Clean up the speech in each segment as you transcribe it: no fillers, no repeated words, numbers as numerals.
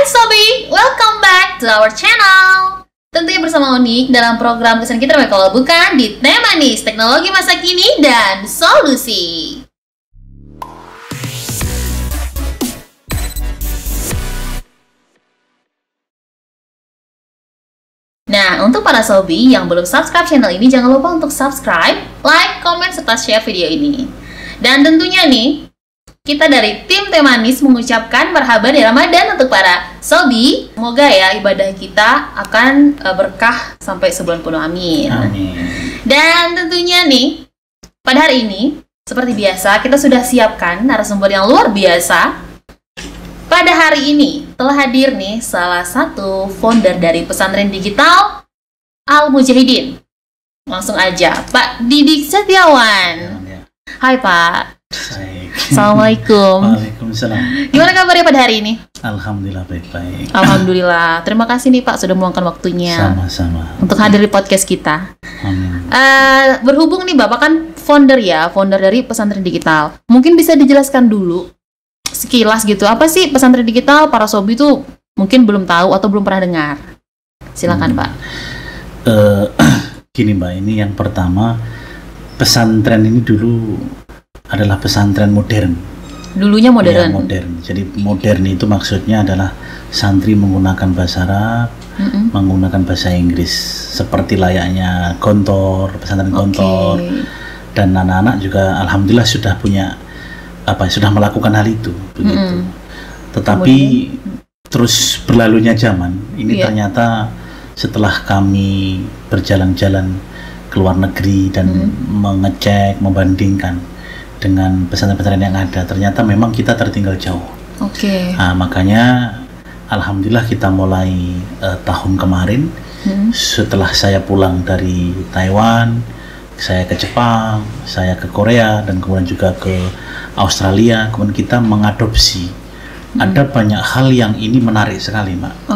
Hai Sobi, welcome back to our channel. Tentunya bersama Onik dalam program kesan kita kalau bukan di Temanis, teknologi masa kini dan solusi. Nah, untuk para Sobi yang belum subscribe channel ini, jangan lupa untuk subscribe, like, komen, serta share video ini. Dan tentunya nih, kita dari tim Temanis mengucapkan marhaban di Ramadan untuk para Sobi. Semoga ya ibadah kita akan berkah sampai sebulan penuh, amin. Amin. Dan tentunya nih, pada hari ini, seperti biasa, kita sudah siapkan narasumber yang luar biasa. Pada hari ini, telah hadir nih salah satu founder dari pesantren digital Al-Mujahidin. Langsung aja, Pak Didik Setiawan. Ya. Hai Pak. Baik. Assalamualaikum. Waalaikumsalam. Gimana kabarnya pada hari ini? Alhamdulillah baik-baik. Alhamdulillah. Terima kasih nih Pak sudah meluangkan waktunya Sama-sama. untuk hadir di podcast kita. Amin. Berhubung nih Bapak kan founder dari pesantren digital. Mungkin bisa dijelaskan dulu sekilas gitu. Apa sih pesantren digital? Para Sobi itu mungkin belum tahu atau belum pernah dengar. Silakan Pak. Gini Mbak, ini yang pertama, pesantren ini dulu adalah pesantren modern. Dulunya modern. Ya, modern. Jadi modern itu maksudnya adalah santri menggunakan bahasa Arab, menggunakan bahasa Inggris, seperti layaknya Gontor, pesantren Gontor. Dan anak-anak juga alhamdulillah sudah punya sudah melakukan hal itu begitu. Tetapi terus berlalunya zaman ini ternyata setelah kami berjalan-jalan ke luar negeri dan mengecek, membandingkan dengan pesantren-pesantren yang ada, ternyata memang kita tertinggal jauh. Nah, makanya alhamdulillah kita mulai tahun kemarin, setelah saya pulang dari Taiwan, saya ke Jepang, saya ke Korea, dan kemudian juga ke Australia, kemudian kita mengadopsi. Ada banyak hal yang ini menarik sekali, Mbak.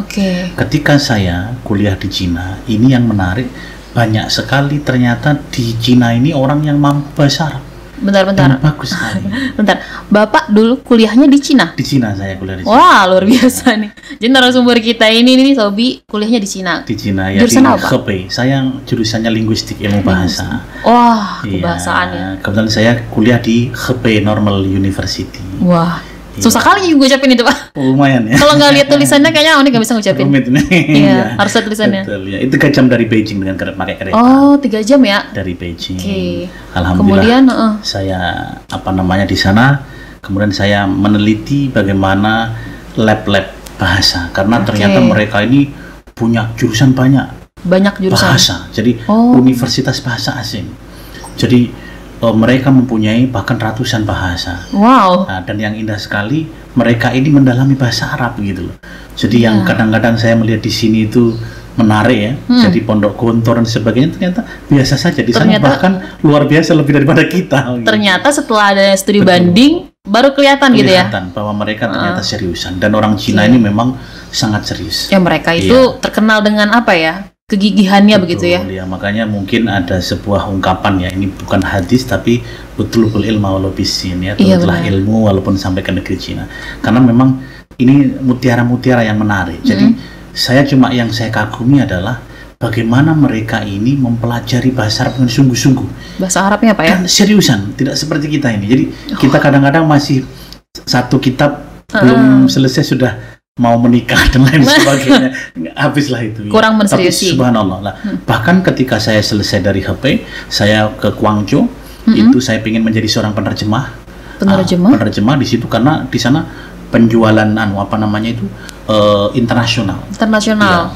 Ketika saya kuliah di Cina, ini yang menarik, banyak sekali ternyata di Cina ini orang yang mampu bahasa Arab. Bentar. Bagus sekali. Bentar, Bapak dulu kuliahnya di Cina? Di Cina saya kuliah di Cina. Wah, luar biasa nih. Jadi narasumber kita ini nih Sobi kuliahnya di Cina. Di Cina ya. Jurusan di apa? HP. Saya jurusannya linguistik, ilmu bahasa. Wah, kebahasaan ya. Kebetulan saya kuliah di HP Normal University. Wah, susah kali ngucapin itu Pak. Lumayan ya. Kalau nggak lihat tulisannya kayaknya Oni nggak bisa ngucapin. Rumit nih. Iya, harus lihat tulisannya. Betul ya. Itu 3 jam dari Beijing dengan pakai kereta. Oh, 3 jam ya? Dari Beijing. Kemudian, Alhamdulillah. Saya di sana. Kemudian saya meneliti bagaimana lab-lab bahasa, karena ternyata mereka ini punya jurusan banyak jurusan bahasa. Jadi universitas bahasa asing. Jadi mereka mempunyai bahkan ratusan bahasa. Wow. Nah, dan yang indah sekali, mereka ini mendalami bahasa Arab gitu loh. Jadi yang kadang-kadang saya melihat di sini itu menarik ya. Jadi pondok Gontor dan sebagainya ternyata biasa saja di sana, bahkan luar biasa lebih daripada kita. Ternyata setelah ada studi banding baru kelihatan gitu ya. Bahwa mereka ternyata seriusan, dan orang Cina ini memang sangat serius. Ya, mereka itu terkenal dengan apa ya? Kegigihannya. Betul, begitu ya. Ya, makanya mungkin ada sebuah ungkapan ya, ini bukan hadis tapi betul ilmu walau bisin ya, turutlah ilmu walaupun sampai ke negeri Cina. Karena memang ini mutiara-mutiara yang menarik. Jadi saya kagumi adalah bagaimana mereka ini mempelajari bahasa Arab dengan sungguh-sungguh. Bahasa Arabnya apa ya? Dan seriusan, tidak seperti kita ini. Jadi kita kadang-kadang masih satu kitab belum selesai sudah mau menikah dan lain sebagainya, habislah itu. Kurang menseriusi. Subhanallah lah. Bahkan ketika saya selesai dari HP, saya ke Guangzhou, itu saya ingin menjadi seorang penerjemah. Penerjemah di situ, karena di sana penjualan internasional. Ya,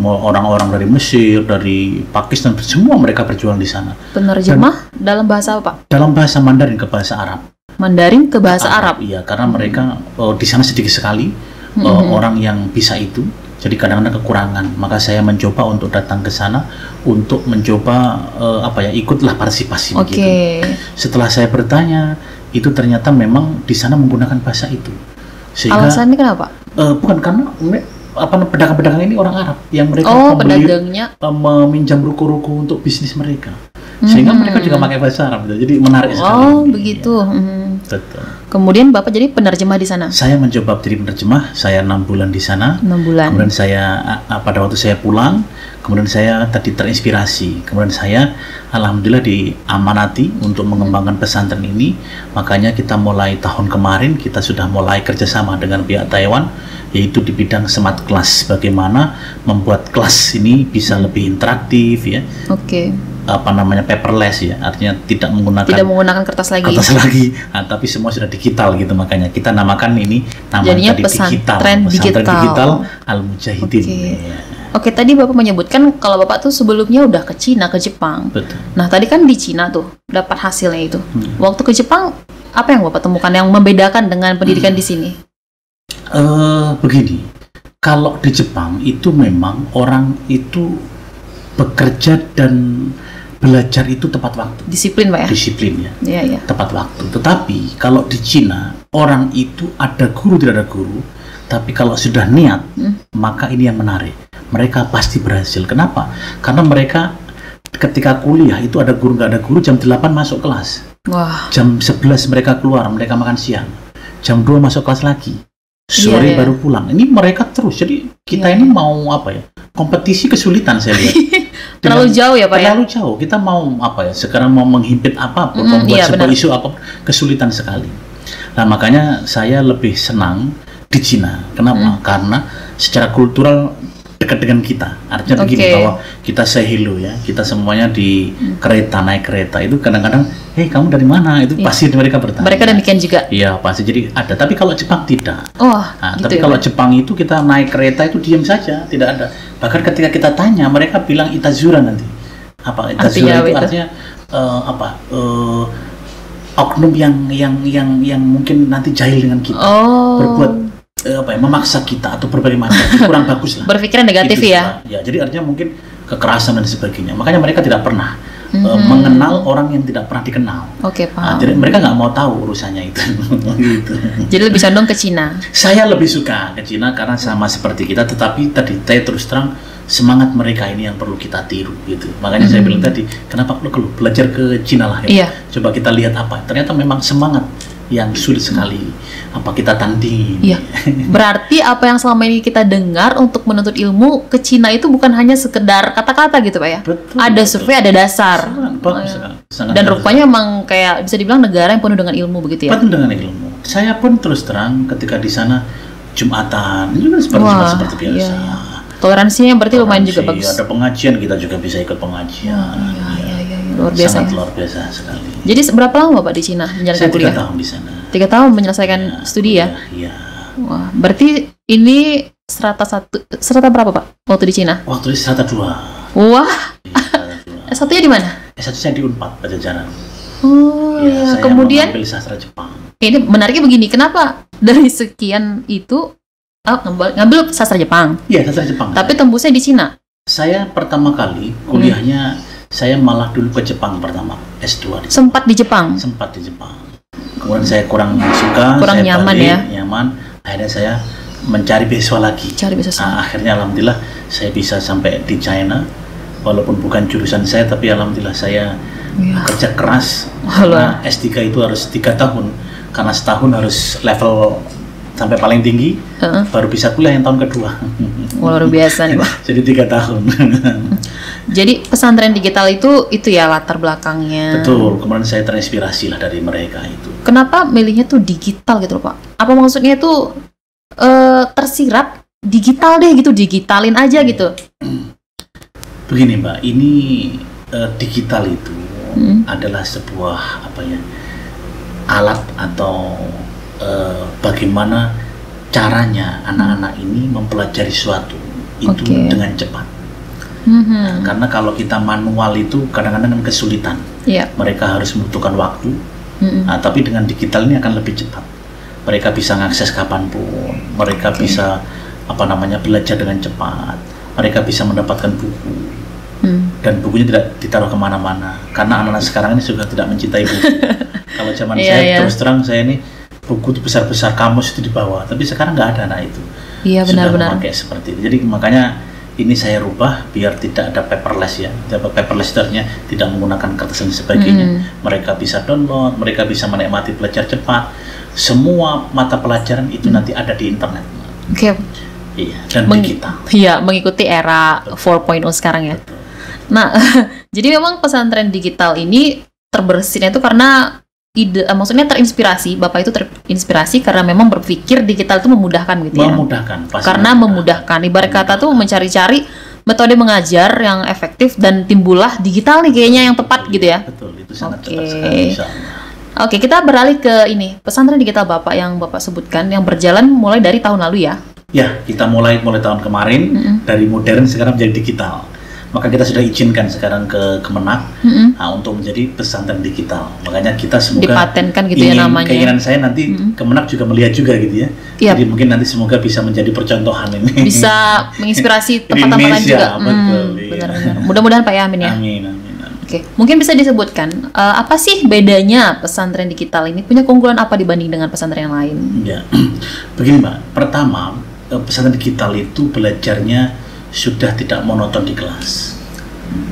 orang-orang dari Mesir, dari Pakistan, semua mereka berjualan di sana. Penerjemah dalam bahasa apa, Pak? Dalam bahasa Mandarin ke bahasa Arab. Mandarin ke bahasa Arab. Iya, karena mereka di sana sedikit sekali orang yang bisa itu, jadi kadang-kadang kekurangan. Maka saya mencoba untuk datang ke sana untuk mencoba ikutlah partisipasi begitu. Setelah saya bertanya, itu ternyata memang di sana menggunakan bahasa itu. Sehingga, alasannya kenapa? Bukan karena pedagang-pedagang ini orang Arab yang mereka meminjam ruko-ruko untuk bisnis mereka. sehingga mereka juga pakai bahasa Arab gitu. Jadi menarik sekali. Oh begitu. Betul. Kemudian Bapak jadi penerjemah di sana? Saya mencoba jadi penerjemah. Saya 6 bulan di sana. 6 bulan. Kemudian saya pada waktu saya pulang, kemudian saya tadi terinspirasi. Kemudian saya alhamdulillah diamanati untuk mengembangkan pesantren ini. Makanya kita mulai tahun kemarin kita sudah mulai kerjasama dengan pihak Taiwan, yaitu di bidang smart class. Bagaimana membuat kelas ini bisa lebih interaktif ya. Oke. Paperless ya, artinya tidak menggunakan kertas lagi. Nah, tapi semua sudah digital gitu, makanya kita namakan ini jadinya pesantren digital Al-Mujahidin. Oke, tadi Bapak menyebutkan kalau Bapak tuh sebelumnya udah ke Cina, ke Jepang. Betul. Nah, tadi kan di Cina tuh dapat hasilnya itu. Waktu ke Jepang apa yang Bapak temukan yang membedakan dengan pendidikan di sini? Begini, kalau di Jepang itu memang orang itu bekerja dan belajar itu tepat waktu. Disiplin, Pak ya? Disiplin ya. Iya. Tepat waktu. Tetapi kalau di Cina, orang itu ada guru tidak ada guru, tapi kalau sudah niat, maka ini yang menarik. Mereka pasti berhasil. Kenapa? Karena mereka ketika kuliah itu ada guru nggak ada guru, jam 8 masuk kelas. Wah. Jam 11 mereka keluar, mereka makan siang. Jam 2 masuk kelas lagi. Sore baru pulang. Ini mereka terus. Jadi kita ini mau apa ya? Kompetisi kesulitan saya lihat. Terlalu jauh ya Pak ya? Terlalu jauh. Kita mau apa ya? Sekarang mau menghimpit apapun, membuat sebuah isu apapun, kesulitan sekali. Nah makanya saya lebih senang di Cina. Kenapa? Karena secara kultural dekat dengan kita. Artinya begini, bahwa kita say hello ya. Kita semuanya di kereta, naik kereta itu kadang-kadang, hey kamu dari mana? Itu pasti mereka bertanya. Mereka demikian juga? Iya pasti, jadi ada. Tapi kalau Jepang tidak. Gitu tapi kalau Jepang itu kita naik kereta itu diam saja, tidak ada. Bahkan ketika kita tanya, mereka bilang itazura nanti. Apa itazura itu artinya oknum yang mungkin nanti jahil dengan kita, berbuat memaksa kita atau berbagai macam, itu kurang bagus lah. Berpikiran negatif gitu, ya? Ya, jadi artinya mungkin kekerasan dan sebagainya. Makanya mereka tidak pernah mengenal orang yang tidak pernah dikenal. Oke, paham. Jadi mereka nggak mau tahu urusannya itu. Gitu. Jadi lebih condong ke Cina? Saya lebih suka ke Cina karena sama seperti kita, tetapi tadi saya terus terang semangat mereka ini yang perlu kita tiru gitu. Makanya saya bilang tadi, kenapa perlu belajar ke Cina lah ya? Coba kita lihat apa. Ternyata memang semangat yang sulit sekali apa kita tanding. Iya. Berarti apa yang selama ini kita dengar untuk menuntut ilmu ke Cina itu bukan hanya sekedar kata-kata gitu Pak ya? Betul, ada survei, ada dasar. Sangat dan rupanya emang kayak bisa dibilang negara yang penuh dengan ilmu begitu ya? Penuh dengan ilmu. Saya pun terus terang ketika di sana Jumatan juga seperti biasa. Iya. Toleransinya berarti lumayan juga bagus. Ada pengajian, kita juga bisa ikut pengajian. Luar biasa. Sangat luar biasa sekali. Jadi berapa lama Bapak di Cina menjalankan kuliah? Saya 3 tahun di sana. 3 tahun menyelesaikan studi ya? Iya. Wah, berarti ini strata berapa Pak waktu di Cina? Waktu di strata 2. Wah. S1-nya di mana? S1 saya di Unpad Pajajaran. Saya kemudian mengambil sastra Jepang. Ini menariknya begini, kenapa dari sekian itu ngambil sastra Jepang? Iya, sastra Jepang. Tapi tembusnya di Cina? Saya pertama kali kuliahnya saya malah dulu ke Jepang pertama, S2 di Jepang. Sempat di Jepang? Sempat di Jepang. Kemudian saya kurang suka, kurang saya nyaman balik, ya? Nyaman. Akhirnya saya mencari beasiswa lagi. Akhirnya alhamdulillah saya bisa sampai di China, walaupun bukan jurusan saya, tapi alhamdulillah saya kerja keras. Karena S3 itu harus 3 tahun, karena setahun harus level sampai paling tinggi, baru bisa kuliah yang tahun kedua. Luar biasa nih Pak. Jadi 3 tahun. Jadi pesantren digital itu ya latar belakangnya. Betul, kemudian saya terinspirasi lah dari mereka itu. Kenapa milihnya tuh digital gitu loh Pak? Apa maksudnya itu tersirat digital deh gitu, digitalin aja gitu? Begini Mbak, ini digital itu adalah sebuah alat atau bagaimana caranya anak-anak ini mempelajari sesuatu itu dengan cepat. Karena kalau kita manual itu kadang-kadang kesulitan. Mereka harus membutuhkan waktu. Tapi dengan digital ini akan lebih cepat. Mereka bisa mengakses kapanpun. Mereka bisa belajar dengan cepat. Mereka bisa mendapatkan buku. Dan bukunya tidak ditaruh kemana-mana. Karena anak-anak sekarang ini juga tidak mencintai buku. Kalau zaman saya terus terang saya ini buku itu besar-besar, kamus itu di bawah. Tapi sekarang nggak ada anak itu. Iya benar-benar. Sudah memakai seperti itu. Jadi makanya ini saya rubah biar tidak ada paperless ya. Paperless itu artinya tidak menggunakan kertas dan sebagainya. Mereka bisa download, mereka bisa menikmati belajar cepat. Semua mata pelajaran itu nanti ada di internet. Oke. Iya, dan digital. Iya, mengikuti era 4.0 sekarang ya. Betul. Nah, jadi memang pesantren digital ini terbersihnya itu karena maksudnya terinspirasi, Bapak itu terinspirasi karena memang berpikir digital itu memudahkan gitu ya. Memudahkan, pasti. Karena memudahkan. Ibarat kata tuh mencari-cari metode mengajar yang efektif dan timbullah digital nih kayaknya yang tepat gitu ya. Betul, itu sangat tepat sekali. Oke, kita beralih ke ini, pesantren digital Bapak yang Bapak sebutkan yang berjalan mulai dari tahun lalu ya. Ya, kita mulai tahun kemarin dari modern sekarang menjadi digital. Maka kita sudah izinkan sekarang ke Kemenak untuk menjadi pesantren digital. Makanya kita semoga dipatenkan gitu ya namanya. Keinginan saya nanti Kemenak juga melihat juga gitu ya. Yep. Jadi mungkin nanti semoga bisa menjadi percontohan ini. Bisa menginspirasi tempat-tempat lain juga. Betul. Benar-benar. Mudah-mudahan Pak ya, amin ya. Amin. Oke, mungkin bisa disebutkan apa sih bedanya pesantren digital ini, punya keunggulan apa dibanding dengan pesantren yang lain? Ya, begini Mbak. Pertama, pesantren digital itu belajarnya sudah tidak monoton di kelas.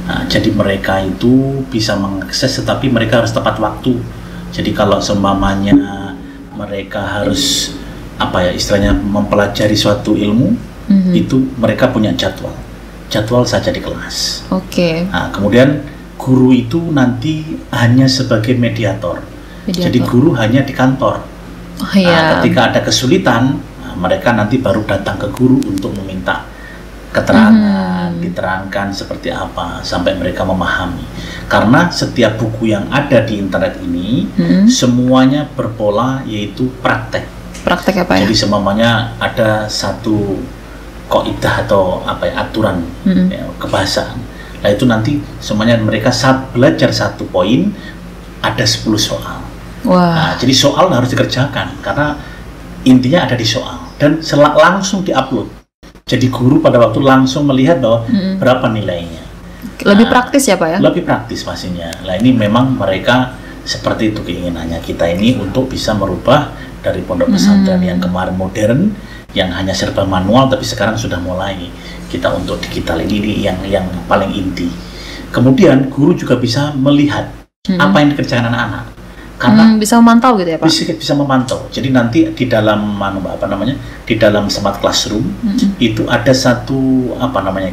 Nah, jadi mereka itu bisa mengakses, tetapi mereka harus tepat waktu. Jadi kalau seumpamanya mereka harus istilahnya mempelajari suatu ilmu, itu mereka punya jadwal saja di kelas. Oke. Nah, kemudian guru itu nanti hanya sebagai mediator. Jadi guru hanya di kantor. Ketika ada kesulitan, mereka nanti baru datang ke guru untuk meminta keterangan, diterangkan seperti apa sampai mereka memahami. Karena setiap buku yang ada di internet ini semuanya berpola yaitu praktek. Praktek apa ya? Jadi semuanya ada satu kaidah atau aturan kebahasaan. Nah itu nanti semuanya mereka belajar satu poin ada 10 soal. Nah, jadi soal harus dikerjakan karena intinya ada di soal dan langsung diupload. Jadi guru pada waktu langsung melihat bahwa berapa nilainya. Lebih praktis ya Pak ya? Lebih praktis pastinya. Nah ini memang mereka seperti itu keinginannya kita ini untuk bisa merubah dari pondok pesantren yang kemarin modern, yang hanya serba manual, tapi sekarang sudah mulai kita untuk digital ini yang paling inti. Kemudian guru juga bisa melihat apa yang dikerjakan anak-anak. Karena bisa memantau gitu ya Pak? Bisa memantau. Jadi nanti di dalam di dalam smart classroom itu ada satu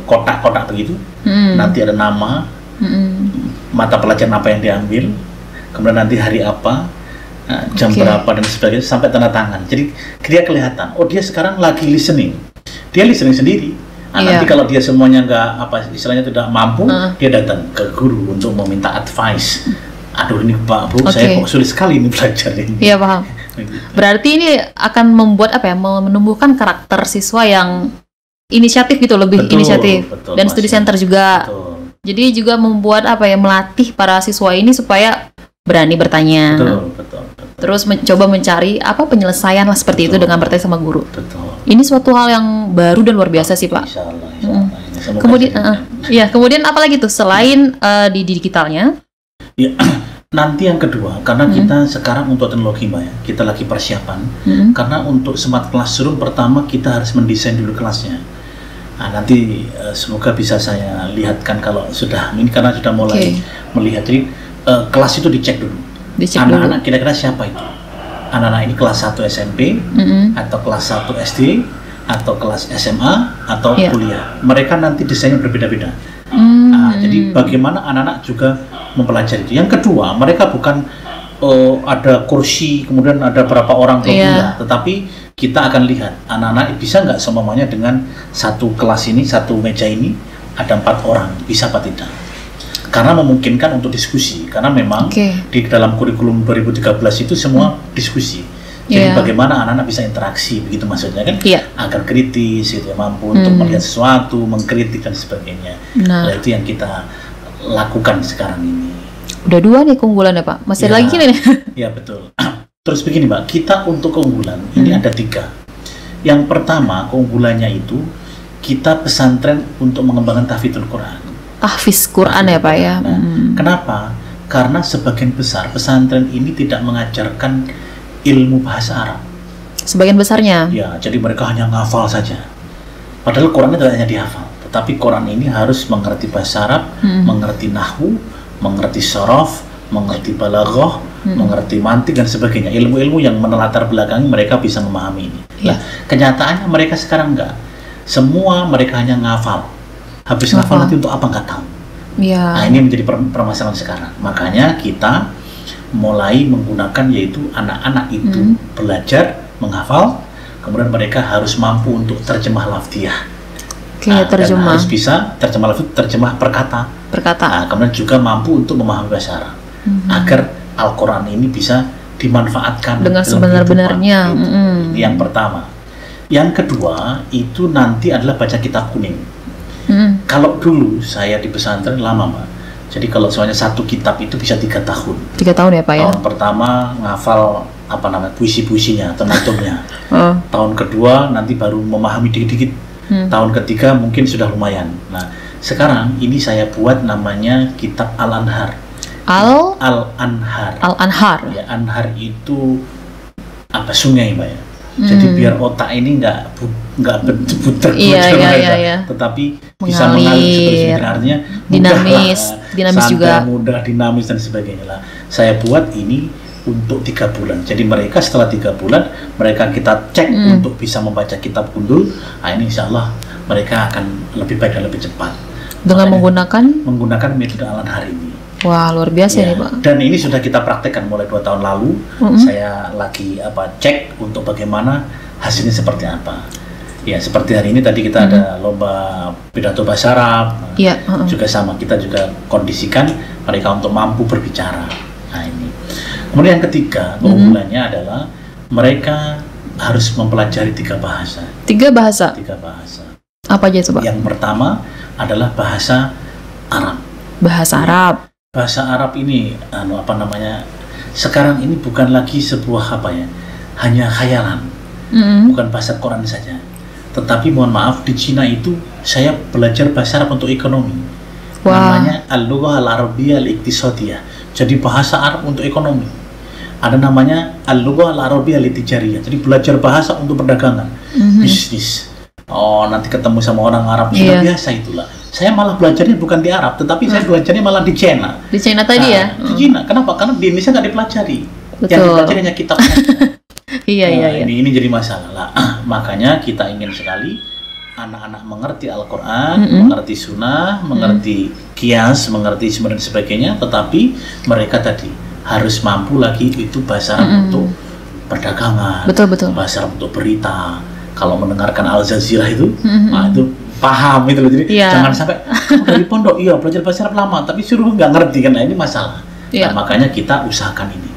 kotak-kotak begitu. Nanti ada nama, mata pelajaran apa yang diambil, kemudian nanti hari apa, jam berapa dan sebagainya sampai tanda tangan. Jadi dia kelihatan. Oh dia sekarang lagi listening. Dia listening sendiri. Nanti kalau dia semuanya istilahnya tidak mampu, dia datang ke guru untuk meminta advice. Aduh ini Pak Bu, saya kok sulit sekali ini belajar ini. Iya paham. Berarti ini akan membuat menumbuhkan karakter siswa yang inisiatif gitu, lebih inisiatif dan studi center juga. Jadi juga membuat melatih para siswa ini supaya berani bertanya. Betul. Terus mencoba mencari penyelesaian lah seperti itu dengan bertanya sama guru. Betul. Ini suatu hal yang baru dan luar biasa sih Pak. Insyaallah. Kemudian apalagi tuh selain di digitalnya? Ya, nanti yang kedua, karena kita sekarang untuk teknologi Mbak ya, kita lagi persiapan. Karena untuk smart classroom pertama kita harus mendesain dulu kelasnya. Nah, nanti semoga bisa saya lihatkan kalau sudah ini karena sudah mulai melihat. Jadi kelas itu dicek dulu. Anak-anak kira-kira siapa itu? Anak-anak ini kelas 1 SMP atau kelas 1 SD atau kelas SMA atau kuliah. Mereka nanti desainnya berbeda-beda. Jadi bagaimana anak-anak juga mempelajari itu. Yang kedua, mereka bukan ada kursi kemudian ada berapa orang tetapi kita akan lihat anak-anak bisa nggak semuanya dengan satu kelas ini, satu meja ini ada 4 orang, bisa apa tidak? Karena memungkinkan untuk diskusi, karena memang di dalam kurikulum 2013 itu semua diskusi. Jadi bagaimana anak-anak bisa interaksi, begitu maksudnya kan? Agar kritis, gitu ya, mampu untuk melihat sesuatu, mengkritik dan sebagainya. Nah itu yang kita lakukan sekarang ini. Udah 2 nih keunggulan ya Pak, masih lagi nih. Ya betul. Terus begini Mbak, kita untuk keunggulan ini ada 3. Yang pertama keunggulannya itu kita pesantren untuk mengembangkan tahfidzul Quran. Tahfidz Quran ya Pak ya. Kenapa? Karena sebagian besar pesantren ini tidak mengajarkan ilmu bahasa Arab. Sebagian besarnya? Ya, jadi mereka hanya ngafal saja. Padahal Quran itu hanya dihafal, Tetapi Quran ini harus mengerti bahasa Arab, mengerti nahwu, mengerti sorof, mengerti balaghah, mengerti mantik dan sebagainya. Ilmu-ilmu yang menelatar belakangi mereka bisa memahami ini. Nah, kenyataannya mereka sekarang enggak. Semua mereka hanya ngafal. Habis ngafal nanti untuk apa nggak tahu. Nah, ini menjadi permasalahan sekarang. Makanya kita mulai menggunakan, yaitu anak-anak itu belajar menghafal, kemudian mereka harus mampu untuk terjemah lafziyah. Terjemah. Harus bisa terjemah lafziyah, terjemah perkata. Nah, kemudian juga mampu untuk memahami bahasa Arab. Agar Al-Quran ini bisa dimanfaatkan dengan sebenar-benarnya. Ini yang pertama. Yang kedua, itu nanti adalah baca kitab kuning. Kalau dulu saya di pesantren lama, Mbak. Jadi kalau soalnya satu kitab itu bisa 3 tahun. 3 tahun ya, Pak ya? Tahun pertama ngafal puisi-puisinya, tenatumnya. Tahun kedua nanti baru memahami dikit-dikit. Tahun ketiga mungkin sudah lumayan. Nah, sekarang ini saya buat namanya kitab Al-Anhar. Al-Anhar. Al-Anhar. Ya, Anhar itu sungai, Mbak ya. Jadi biar otak ini nggak puter-puter, tetapi bisa mengalir sebenarnya, dinamis juga, mudah, dinamis dan sebagainya lah. Saya buat ini untuk 3 bulan. Jadi mereka setelah 3 bulan mereka kita cek untuk bisa membaca kitab gundul. Nah, ini insya Allah mereka akan lebih baik dan lebih cepat dengan menggunakan metode Al-Anhar ini. Wah, luar biasa nih, Pak. Dan ini sudah kita praktekkan mulai 2 tahun lalu. Saya lagi cek untuk bagaimana hasilnya seperti apa. Ya, seperti hari ini tadi kita ada lomba pidato bahasa Arab. Juga sama, kita juga kondisikan mereka untuk mampu berbicara. Nah, ini. Kemudian yang ketiga, keunggulannya adalah mereka harus mempelajari 3 bahasa. 3 bahasa? 3 bahasa. Apa aja itu, Pak? Yang pertama adalah bahasa Arab. Bahasa Arab. Bahasa Arab ini sekarang ini bukan lagi sebuah hanya khayalan, bukan bahasa Quran saja, tetapi mohon maaf, di Cina itu saya belajar bahasa Arab untuk ekonomi. Namanya Al-Lughah Al-Arabiyyah Al-Iqtisadiyah, jadi bahasa Arab untuk ekonomi. Ada namanya Al-Lughah Al-Arabiyyah Al-Tijariyah, jadi belajar bahasa untuk perdagangan, bisnis. Nanti ketemu sama orang Arab, sudah biasa itulah. Saya malah belajarnya bukan di Arab, tetapi saya belajarnya malah di China. Di China tadi ya? Di China. Kenapa? Karena di Indonesia nggak dipelajari. Betul. Yang dipelajari hanya kitab. Iya. Ini jadi masalah lah. Makanya kita ingin sekali anak-anak mengerti Al-Quran, mengerti Sunnah, mengerti Qiyas, mengerti dan sebagainya, tetapi mereka tadi harus mampu lagi itu bahasa Arab untuk perdagangan, bahasa Arab untuk berita. Kalau mendengarkan Al Jazeera itu, nah itu paham itu loh. Jadi jangan sampai dari pondok belajar bahasa Arab lama tapi suruh nggak ngerti, kan ini masalah. Nah, makanya kita usahakan ini.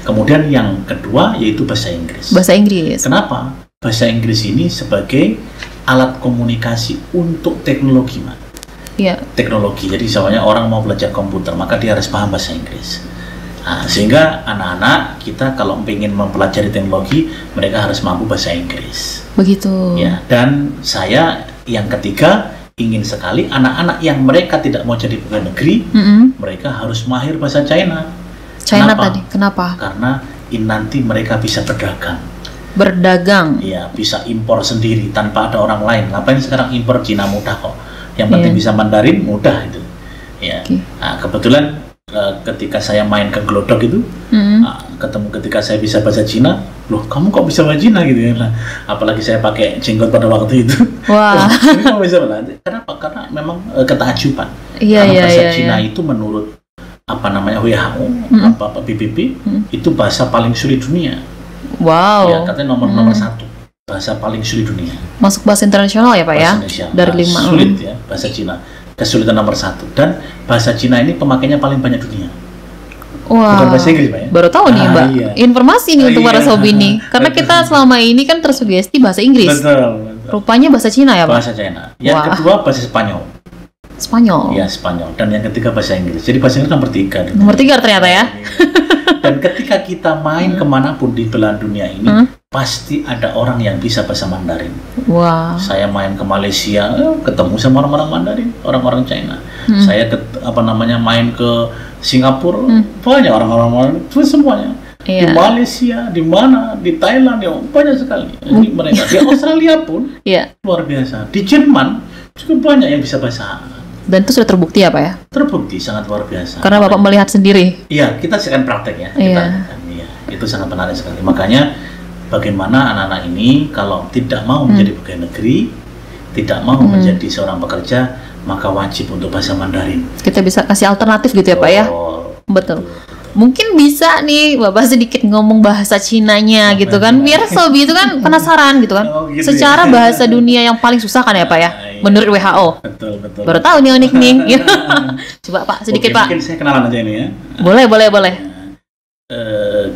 Kemudian yang kedua yaitu bahasa Inggris. Bahasa Inggris. Kenapa? Bahasa Inggris ini sebagai alat komunikasi untuk teknologi, Mak. Teknologi. Jadi misalnya orang mau belajar komputer, maka dia harus paham bahasa Inggris. Nah, sehingga anak-anak kita kalau ingin mempelajari teknologi, mereka harus mampu bahasa Inggris. Begitu. Ya, dan saya yang ketiga ingin sekali anak-anak yang mereka tidak mau jadi pegawai negeri, mereka harus mahir bahasa China. Kenapa? Karena nanti mereka bisa berdagang. Iya, bisa impor sendiri tanpa ada orang lain. Ngapain sekarang impor Cina mudah kok. Yang penting bisa Mandarin mudah itu. Ya. Nah, kebetulan ketika saya main ke Glodok itu, ketemu ketika saya bisa bahasa Cina, loh kamu kok bisa bahasa Cina gitu ya? Nah, apalagi saya pakai jenggot pada waktu itu. Wah. Kamu bisa bahasa. Kenapa? Karena memang ketakjuban. Karena bahasa Cina itu menurut WHO, PBB, itu bahasa paling sulit dunia. Wow. Ya, katanya nomor 1 bahasa paling sulit dunia. Masuk bahasa internasional ya, Pak ya? Dari 5. Sulit ya bahasa Cina. Kesulitan nomor 1, dan bahasa Cina ini pemakainya paling banyak dunia. Bukan bahasa Inggris, Pak ya? Baru tahu nih, Mbak. Informasi ini untuk para sobi ini. Karena kita selama ini kan tersugesti bahasa Inggris. Betul. Rupanya bahasa Cina ya, Pak? Bahasa Cina. Yang kedua bahasa Spanyol. Ya, Spanyol. Dan yang ketiga bahasa Inggris. Jadi bahasa Inggris nomor 3. Nomor 3 ternyata ya. Dan ketika kita main kemanapun di belahan dunia ini, pasti ada orang yang bisa bahasa Mandarin. Saya main ke Malaysia, ketemu sama orang-orang Mandarin, orang-orang China. Saya main ke Singapura, banyak orang-orang Mandarin, itu semuanya. Di Malaysia, di mana, di Thailand, banyak sekali. Ini mereka. Di Australia pun luar biasa. Di Jerman Cukup banyak yang bisa bahasa Arab. Dan itu sudah terbukti ya Pak ya? Terbukti sangat luar biasa. Karena Bapak melihat sendiri. Iya, kita akan praktek ya. Iya, itu sangat menarik sekali. Makanya bagaimana anak-anak ini kalau tidak mau menjadi pegawai negeri, tidak mau menjadi seorang pekerja, maka wajib untuk bahasa Mandarin. Kita bisa kasih alternatif gitu ya Pak ya? Betul. Mungkin bisa nih Bapak sedikit ngomong bahasa Cinanya gitu kan, biar sobi itu kan penasaran gitu kan. Gitu secara ya. bahasa dunia yang paling susah kan ya Pak ya, menurut WHO. Betul. Baru tahu nih unik nih. Coba Pak sedikit. Pak. Mungkin saya kenalan aja ini ya. Boleh.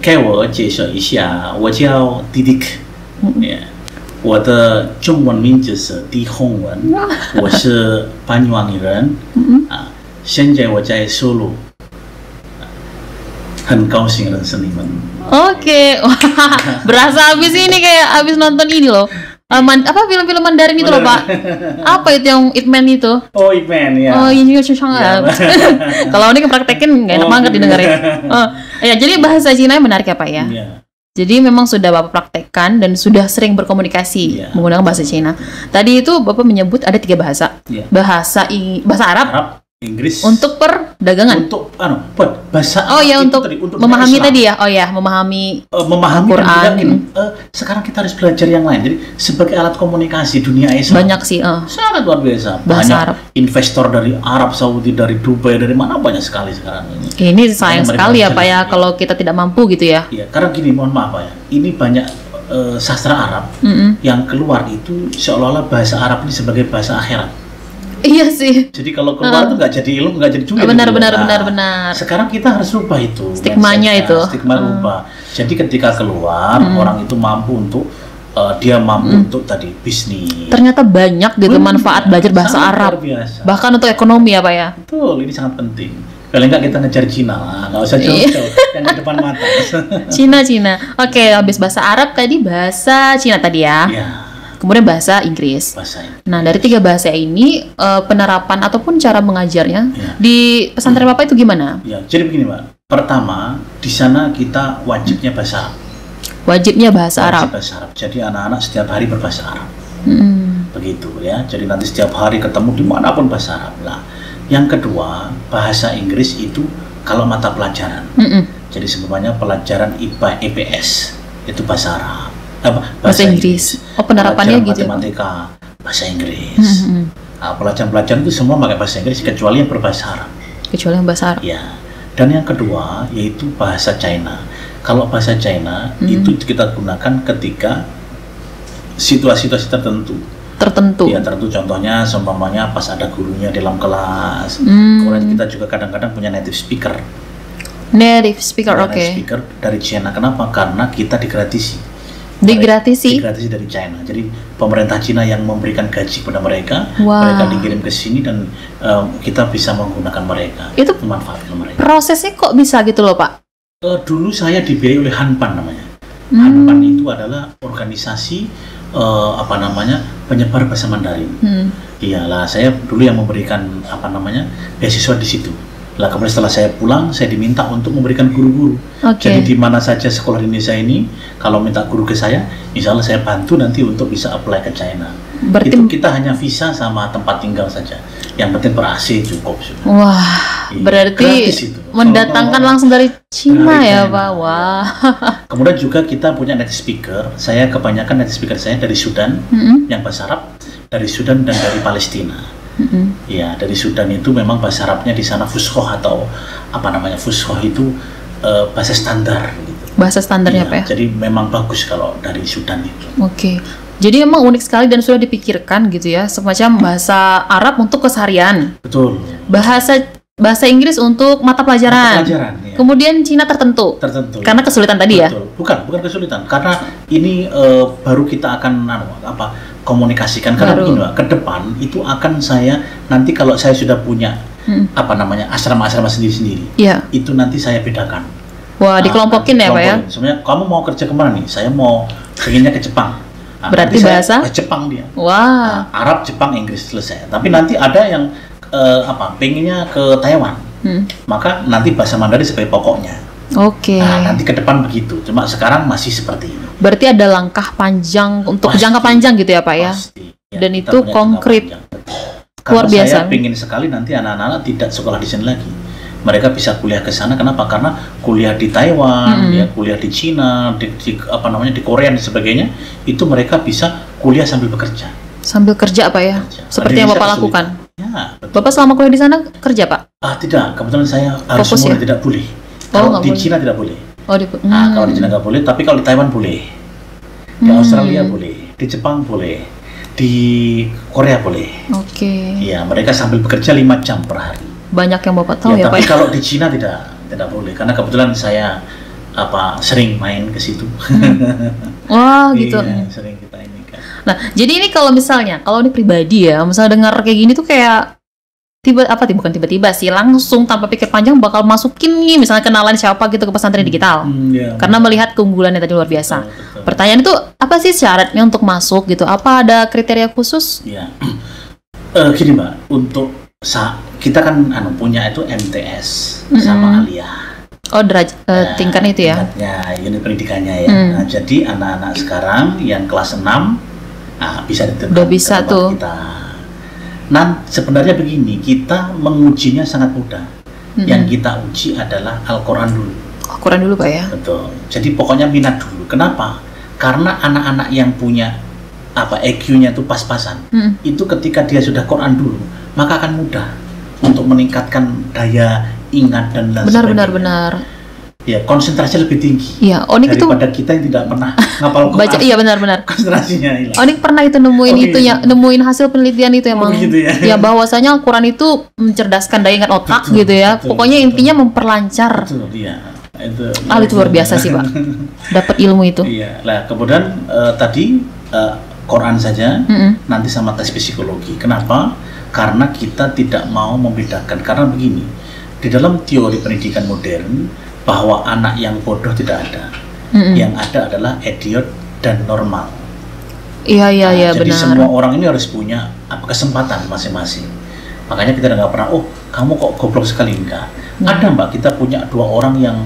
该我介绍一下，我叫迪迪克，我的中文名字是狄宏文，我是班王人，现在我在收录。很高兴认识你们。Oke, wah, berasa abis ini kayak abis nonton ini loh. Apa film-film Mandarin itu loh Pak? Apa itu yang Ip Man itu? Oh Ip Man ya. Oh ini sangat. Kalau ini kepraktekin nggak enak banget didengarin. Ya jadi bahasa Cina yang menarik ya Pak ya. Jadi memang sudah Bapak praktekkan dan sudah sering berkomunikasi menggunakan bahasa Cina. Tadi itu Bapak menyebut ada 3 bahasa. Bahasa Arab, Inggris untuk perdagangan, untuk bahasa untuk memahami Islam. Tadi ya memahami Quran. Sekarang kita harus belajar yang lain, jadi sebagai alat komunikasi dunia Islam banyak sih sangat luar biasa. Bahasa banyak Arab. Investor dari Arab Saudi, dari Dubai, dari mana banyak sekali sekarang ini sayang sekali ya Pak ya kalau kita tidak mampu gitu ya. Iya, karena gini, mohon maaf Pak ya, ini banyak sastra Arab yang keluar itu seolah-olah bahasa Arab ini sebagai bahasa akhirat. Iya sih. Jadi kalau keluar itu nggak jadi ilmu, nggak jadi juga. Benar. Sekarang kita harus rubah itu. Stigmanya itu. Stigma rubah. Jadi ketika keluar orang itu mampu untuk dia mampu untuk tadi bisnis. Ternyata banyak gitu manfaat belajar bahasa Arab. Bahkan untuk ekonomi ya Pak ya. Betul, ini sangat penting. Paling nggak kita ngejar Cina lah, nggak usah jauh-jauh, yang di depan mata. Cina. Oke, habis bahasa Arab tadi bahasa Cina tadi ya. Iya. Kemudian bahasa Inggris. Nah, dari 3 bahasa ini penerapan ataupun cara mengajarnya di pesantren Bapak itu gimana? Ya, jadi begini Pak. Pertama, di sana kita wajibnya bahasa Arab. Wajibnya bahasa Arab. Bahasa Arab. Jadi anak-anak setiap hari berbahasa Arab. Begitu ya. Jadi nanti setiap hari ketemu dimanapun bahasa Arab. Nah, yang kedua, bahasa Inggris itu kalau mata pelajaran. Jadi sebenarnya pelajaran IPA, EPS itu bahasa Arab. Bahasa Inggris. Penerapannya gitu ya. Matematika, bahasa Inggris. Pelajaran-pelajaran itu semua pakai bahasa Inggris kecuali yang berbahasa Arab. Kecuali yang bahasa Arab. Ya. Dan yang kedua yaitu bahasa China. Kalau bahasa China itu kita gunakan ketika situasi-situasi tertentu. Ya, tertentu contohnya seumpamanya pas ada gurunya dalam kelas. Kemudian kita juga kadang-kadang punya native speaker. Native speaker dari China. Kenapa? Karena kita digratisi dari China. Jadi pemerintah Cina yang memberikan gaji kepada mereka, mereka dikirim ke sini dan kita bisa menggunakan mereka. Itu memanfaatkan mereka. Prosesnya kok bisa gitu loh Pak? Dulu saya dibiayai oleh Hanpan namanya. Hanpan itu adalah organisasi penyebar bahasa Mandarin. Iyalah, saya dulu yang memberikan beasiswa di situ. Lah kemudian setelah saya pulang, saya diminta untuk memberikan guru-guru. Jadi di mana saja sekolah di Indonesia ini, kalau minta guru ke saya, insya Allah saya bantu nanti untuk bisa apply ke China. Berarti itu kita hanya visa sama tempat tinggal saja. Yang penting ber-AC cukup. Wah, berarti mendatangkan langsung dari Cina ya Pak. Wah. Kemudian juga kita punya native speaker. Saya kebanyakan native speaker saya dari Sudan, yang bahasa Arab, dari Sudan dan dari Palestina. Ya, dari Sudan itu memang bahasa Arabnya di sana fuskoh atau fuskoh itu bahasa standar gitu. Bahasa standarnya Pak ya? Jadi memang bagus kalau dari Sudan itu. Oke. Jadi memang unik sekali dan sudah dipikirkan gitu ya, semacam bahasa Arab untuk keseharian. Betul. Bahasa Inggris untuk mata pelajaran. Ya. Kemudian Cina tertentu. Karena kesulitan tadi. Betul. Ya? Bukan kesulitan. Karena ini baru kita akan komunikasikan. Karena begini Pak, ke depan itu akan saya nanti kalau saya sudah punya asrama-asrama sendiri-sendiri. Yeah. Itu nanti saya bedakan. Wah, dikelompokin ya Pak ya? Sebenarnya kamu mau kerja kemana nih? Saya mau pengennya ke Jepang. Berarti bahasa Jepang dia. Wah. Arab, Jepang, Inggris selesai. Tapi nanti ada yang pengennya ke Taiwan. Maka nanti bahasa Mandarin sebagai pokoknya. Oke. Nah, nanti ke depan begitu. Cuma sekarang masih seperti ini. Berarti ada langkah panjang untuk jangka panjang gitu ya Pak ya? Pasti. Ya, dan itu konkret. Karena Luar biasa. saya pingin sekali nanti anak-anak tidak sekolah di sini lagi. Mereka bisa kuliah ke sana. Kenapa? Karena kuliah di Taiwan, ya, kuliah di Cina, di Korea dan sebagainya, itu mereka bisa kuliah sambil bekerja. Sambil kerja Pak ya? Kerja. Seperti yang Bapak lakukan. Ya, betul. Bapak selama kuliah di sana kerja Pak? Tidak, kebetulan saya harus Fokus ya? tidak boleh. Oh, Kalau nggak di boleh. Cina tidak boleh. Oh, Kalau di Cina nggak boleh, tapi kalau di Taiwan boleh. Di Australia boleh, di Jepang boleh, di Korea boleh. Oke. Iya, mereka sambil bekerja 5 jam per hari. Banyak yang Bapak tahu ya, Pak tapi ya? kalau di Cina tidak boleh, karena kebetulan saya sering main ke situ. Wah, gitu. Iya, sering kita ini kan. Nah, jadi ini kalau misalnya, kalau ini pribadi ya, misalnya dengar kayak gini tuh kayak bukan tiba-tiba sih, langsung tanpa pikir panjang bakal masukin nih, misalnya kenalan siapa gitu ke pesantren digital. Iya, Karena melihat keunggulannya tadi luar biasa. betul. Pertanyaan itu apa sih syaratnya untuk masuk gitu? Apa ada kriteria khusus? Iya. Gini Mbak, untuk kita kan punya itu MTS sama Aliyah. Oh, tingkatnya itu ya? Tingkatnya, unit pendidikannya ya. Nah, jadi anak-anak sekarang yang kelas 6 bisa diterima Udah bisa ke tempat tuh. kita. Nah, sebenarnya begini, kita mengujinya sangat mudah. Yang kita uji adalah Al-Quran dulu. Al-Quran dulu Pak ya? Betul. Jadi pokoknya minat dulu. Kenapa? Karena anak-anak yang punya EQ-nya itu pas-pasan. Itu ketika dia sudah Quran dulu, maka akan mudah untuk meningkatkan daya ingat dan lain sebagainya. Benar. Ya, konsentrasi lebih tinggi. Iya, Onik itu daripada kita yang tidak pernah ngapal Quran. baca, iya benar. Konsentrasinya hilang. Onik pernah itu nemuin Oke. itu ya, nemuin hasil penelitian itu emang. Begitu ya. Ya bahwasanya Al-Quran itu mencerdaskan daya ingat otak Betul, gitu ya. betul, Pokoknya betul. intinya memperlancar. Betul, iya. Itu luar biasa sih Pak. Dapat ilmu itu. Iya. Nah, kemudian tadi Quran saja, nanti sama tes psikologi. Kenapa? Karena kita tidak mau membedakan. Karena begini, di dalam teori pendidikan modern, bahwa anak yang bodoh tidak ada. Yang ada adalah idiot dan normal. Iya Jadi benar. semua orang ini harus punya kesempatan masing-masing. Makanya kita nggak pernah, kamu kok goblok sekali, enggak. Ada Mbak, kita punya 2 orang yang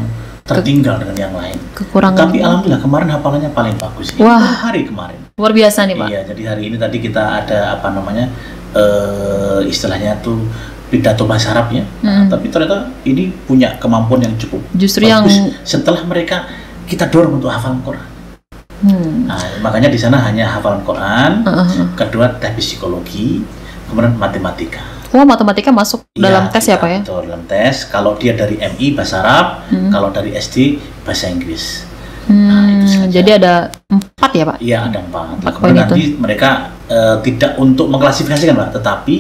tertinggal dengan yang lain. Kekurangan. Tapi alhamdulillah kemarin hafalannya paling bagus. Wah. Itu hari kemarin. Luar biasa nih Pak. Iya, jadi hari ini tadi kita ada istilahnya tuh pidato bahasa Arab ya. Tapi ternyata ini punya kemampuan yang cukup Justru bagus. yang Setelah mereka kita dorong untuk hafalan Quran. Nah, makanya di sana hanya hafalan Quran, kedua tes psikologi, kemudian matematika. Wah, matematika masuk dalam tes ya kita Pak ya? betul, dalam tes. Kalau dia dari MI bahasa Arab, kalau dari SD bahasa Inggris. Nah, itu saja. Jadi ada 4 ya Pak? Iya, ada 4. Empat Kemudian poin nanti mereka tidak untuk mengklasifikasikan Mbak, tetapi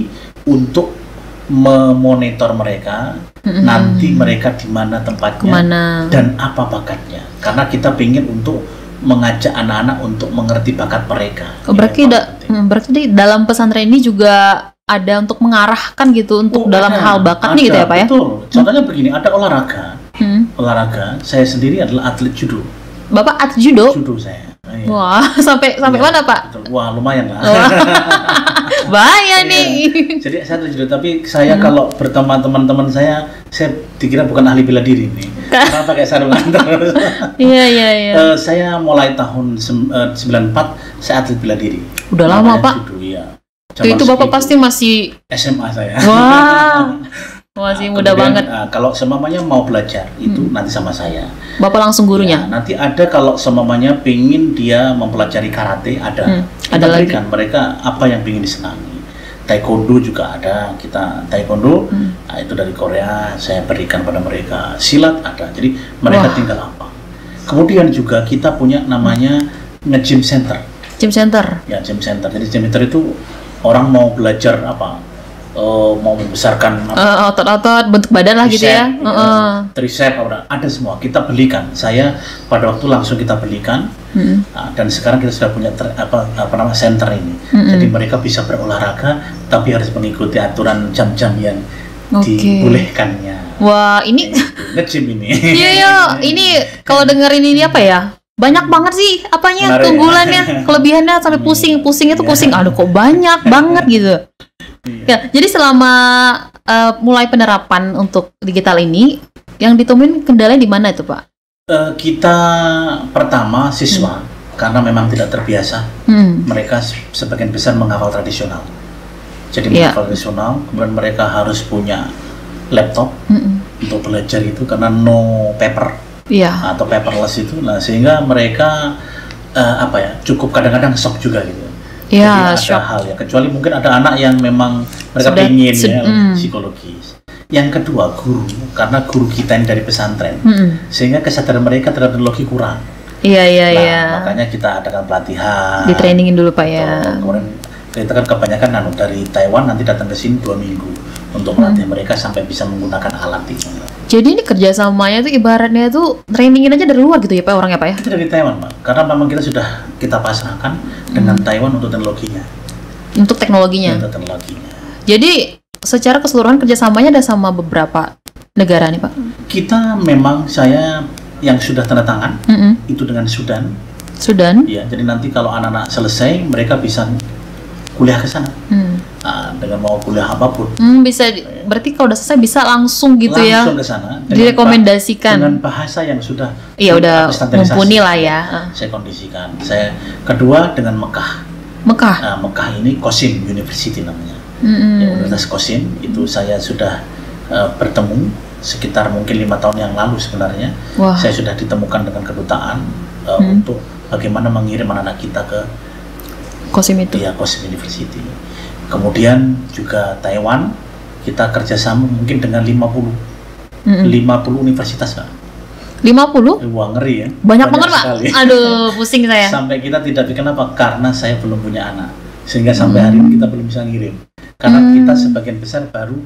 untuk memonitor mereka nanti mereka di mana tempatnya Kemana? dan apa bakatnya. Karena kita ingin untuk mengajak anak-anak untuk mengerti bakat mereka. Oh, berarti Yang paling penting. berarti di dalam pesantren ini juga ada untuk mengarahkan gitu untuk dalam Ada, hal bakatnya gitu ya Pak ya? Betul. Contohnya begini, ada olahraga. Hmm. Saya sendiri adalah atlet judo. Bapak atlet judo? Judo saya. Iya. Wah, sampai Iya, mana Pak? betul. Wah, lumayan lah. Bahaya Iya. nih. Jadi saya atlet judo, tapi saya kalau berteman teman-teman saya dikira bukan ahli bela diri nih. Karena pakai sarungan terus. Iya. Saya mulai tahun 94 saya atlet bela diri. Udah lama, Namanya Pak. Judo, iya. Itu Zaman Bapak segitu. pasti masih SMA saya. wah. Masih muda Kemudian, banget. kalau semamanya mau belajar itu nanti sama saya. Bapak langsung Ya, gurunya. nanti ada kalau semamanya pingin dia mempelajari karate ada. Kita ada lagi. berikan mereka apa yang pingin disenangi. Taekwondo juga ada, kita taekwondo itu dari Korea saya berikan pada mereka. Silat ada, jadi mereka Wah. tinggal apa. Kemudian juga kita punya namanya nge-gym center. Gym center. Ya, gym center. Jadi gym center itu orang mau belajar mau membesarkan Otot-otot bentuk badan lah gitu ya. tricep ada semua kita belikan. Saya pada waktu langsung kita belikan. Dan sekarang kita sudah punya center ini. Jadi mereka bisa berolahraga tapi harus mengikuti aturan jam-jam yang dibolehkannya. Wah, ini Nge-gym ini. iya, ini kalau dengerin ini apa ya? Banyak banget sih apanya, Menarik ya? keunggulannya, kelebihannya sampai pusing-pusingnya tuh pusing. Aduh, kok banyak banget gitu. Ya, jadi selama mulai penerapan untuk digital ini, yang ditemuin kendalanya di mana itu, Pak? Kita pertama siswa karena memang tidak terbiasa, mereka sebagian besar menghafal tradisional. jadi profesional. Kemudian mereka harus punya laptop untuk belajar itu karena no paper atau paperless itu. Nah, sehingga mereka cukup kadang-kadang shock juga gitu. Jadi ada hal ya, kecuali mungkin ada anak yang memang mereka ingin psikologis. Yang kedua, guru, karena guru kita ini dari pesantren, sehingga kesadaran mereka terhadap teknologi kurang. Makanya kita adakan pelatihan, di trainingin dulu Pak ya. Kemudian kita kan kebanyakan dari Taiwan nanti datang ke sini 2 minggu untuk melatih mereka sampai bisa menggunakan alat itu. Jadi ini kerjasamanya tuh ibaratnya tuh trainingin aja dari luar gitu ya Pak, orangnya Pak ya? Itu dari Taiwan Pak, karena memang kita pasrahkan dengan Taiwan untuk teknologinya. Untuk teknologinya. Jadi secara keseluruhan kerjasamanya ada sama beberapa negara nih Pak? Saya yang sudah tanda tangan itu dengan Sudan. Ya, jadi nanti kalau anak-anak selesai mereka bisa kuliah ke sana. Dengan mau kuliah apapun. Bisa, berarti kalau udah selesai bisa langsung gitu ya? Langsung ke sana. Direkomendasikan. Dengan bahasa yang sudah mumpuni lah ya. Saya kondisikan. Kedua dengan Mekah. Mekah ini Qasim University namanya. Universitas Qasim itu saya sudah bertemu sekitar mungkin 5 tahun yang lalu sebenarnya. Saya sudah ditemukan dengan kedutaan untuk bagaimana mengirim anak-anak kita ke Qasim itu. Ya, Qasim University. Kemudian juga Taiwan, kita kerjasama mungkin dengan 50 universitas Pak. 50? Wah, ngeri ya. Banyak banget Pak. Aduh, pusing saya. Sampai kita tidak bikin apa, karena saya belum punya anak, sehingga sampai hari ini kita belum bisa ngirim. Karena kita sebagian besar baru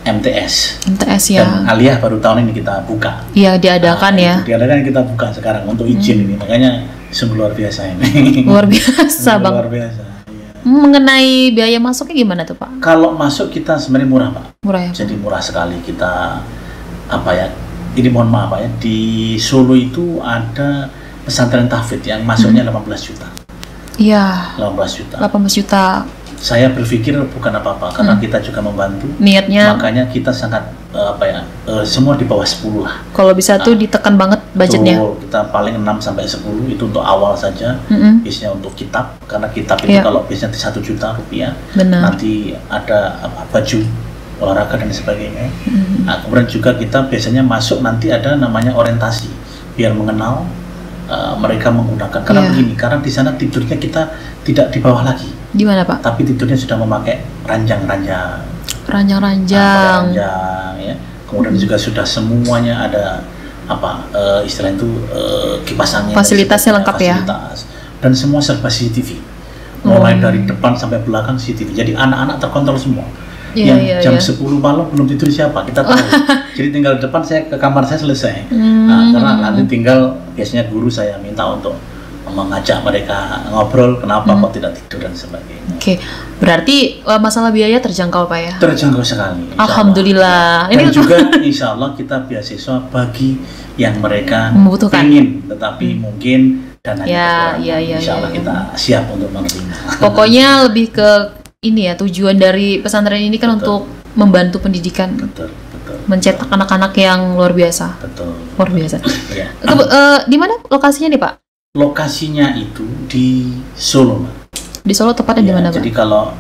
MTS ya. Dan Aliyah baru tahun ini kita buka. Iya, diadakan ya. Diadakan kita buka sekarang untuk izin ini, makanya sungguh luar biasa ini. Luar biasa Bang. Luar biasa. Mengenai biaya masuknya gimana tuh Pak? Kalau masuk kita sebenarnya murah Pak. Murah ya? Jadi murah sekali kita ini mohon maaf Pak ya, di Solo itu ada pesantren tahfidz yang masuknya 18 juta. Iya. 18 juta. 18 juta. Saya berpikir bukan apa-apa karena kita juga membantu. Niatnya. Makanya kita sangat semua di bawah 10 lah. Kalau bisa tuh ditekan banget budgetnya. Kita paling 6 sampai 10 itu untuk awal saja. Biasanya untuk kitab, karena kitab itu kalau biasanya 1 juta rupiah. Nanti ada baju olahraga dan sebagainya. Nah, kemudian juga kita biasanya masuk nanti ada namanya orientasi biar mengenal mereka menggunakan. Karena begini, karena di sana tidurnya kita tidak di bawah lagi. Di mana Pak? Tapi tidurnya sudah memakai ranjang-ranjang. Ranjang-ranjang. Ya. Kemudian juga sudah semuanya ada istilah itu kipas angin. Fasilitasnya lengkap ya. Dan semua serba CCTV. Mulai dari depan sampai belakang CCTV. Jadi anak-anak terkontrol semua. Jam 10 malam belum tidur siapa kita tahu. Jadi tinggal depan saya ke kamar saya selesai. Karena nanti tinggal biasanya guru saya minta untuk mengajak mereka ngobrol kenapa kok tidak tidur dan sebagainya. Berarti masalah biaya terjangkau Pak ya? Terjangkau sekali. Alhamdulillah. Dan juga insya Allah kita beasiswa bagi yang mereka membutuhkan. Ingin, tetapi mungkin dananya insya Allah kita siap untuk menerima. Pokoknya lebih ke ini ya, tujuan dari pesantren ini kan untuk membantu pendidikan. Betul. Mencetak anak-anak yang luar biasa. Betul. Luar biasa. Di mana lokasinya nih Pak? Lokasinya itu di Solo, Mbak. Di Solo tepatnya di mana, Pak? Jadi kalau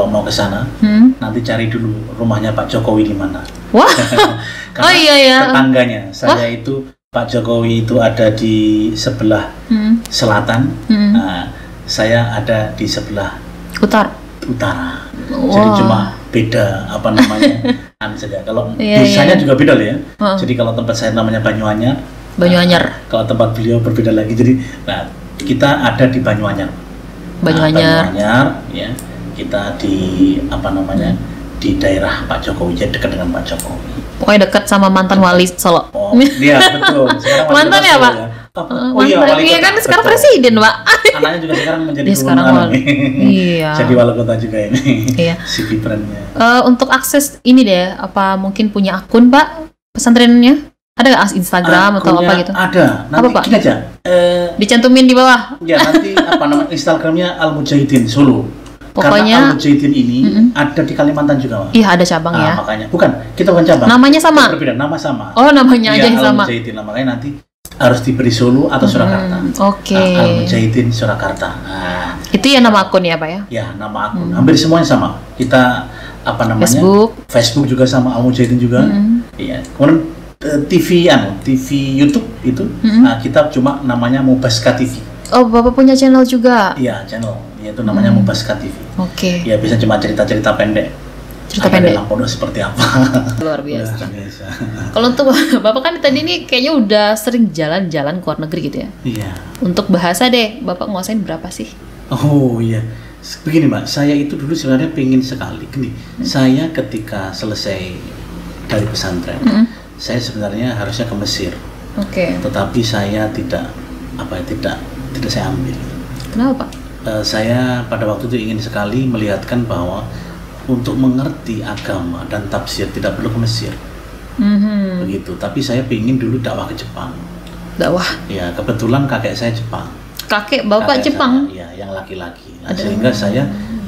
mau ke sana, nanti cari dulu rumahnya Pak Jokowi di mana. Wah. Karena tetangganya. Saya itu Pak Jokowi itu ada di sebelah selatan. Nah, saya ada di sebelah utara. Jadi cuma beda saja. Kalau desanya juga beda ya. Jadi kalau tempat saya namanya Banyuanyar. Kalau tempat beliau berbeda lagi. Jadi, kita ada di Banyuanyar. Banyuanyar, ya. Kita di di daerah Pak Jokowi, jadi dekat dengan Pak Jokowi. Pokoknya dekat sama mantan wali Solo. Iya betul. Mantan ya Pak? Iya kan sekarang presiden Pak. Anaknya juga sekarang menjadi wali. Iya. Jadi wali kota juga ini. Iya. Si Gibran-nya. Untuk akses ini deh, apa mungkin punya akun Pak pesantrennya? Ada nggak Instagram atau apa gitu? Ada. Nanti Pak? Gini aja. Dicantumin di bawah. Ya nanti Instagramnya Al Mujahidin Solo. Karena Al Mujahidin ini ada di Kalimantan juga, Pak. Iya, ada cabang ya. Makanya kita bukan cabang. Namanya sama. Berbeda, nama sama. Oh, namanya aja yang sama. Al Mujahidin, makanya nanti harus diberi Solo atau Surakarta. Oke. Al Mujahidin Surakarta. Nah, itu ya nama akun ya Pak ya? ya nama akun. Hampir semuanya sama. Kita apa namanya? Facebook juga sama, Al Mujahidin juga. Iya. Kemudian TV YouTube itu kita cuma namanya Mubaska TV. Oh, Bapak punya channel juga? Iya, channel. Yaitu namanya Mubaska TV. Oke. Ya bisa cuma cerita-cerita pendek. Cerita pendek. Dalam pondok seperti apa? Luar biasa. Kalau untuk Bapak kan tadi ini kayaknya udah sering jalan-jalan ke luar negeri gitu ya? Iya. Untuk bahasa deh, Bapak nguasain berapa sih? Oh iya. Begini Mbak, saya itu dulu sebenarnya pengen sekali. Gini, saya ketika selesai dari pesantren, saya sebenarnya harusnya ke Mesir. Oke. Tetapi saya tidak saya ambil. Kenapa Pak? Saya pada waktu itu ingin sekali melihatkan bahwa untuk mengerti agama dan tafsir tidak perlu ke Mesir. Begitu. Tapi saya ingin dulu dakwah ke Jepang. Dakwah? Ya, kebetulan kakek saya Jepang. Kakek Bapak Jepang? Iya, yang laki-laki. Nah, sehingga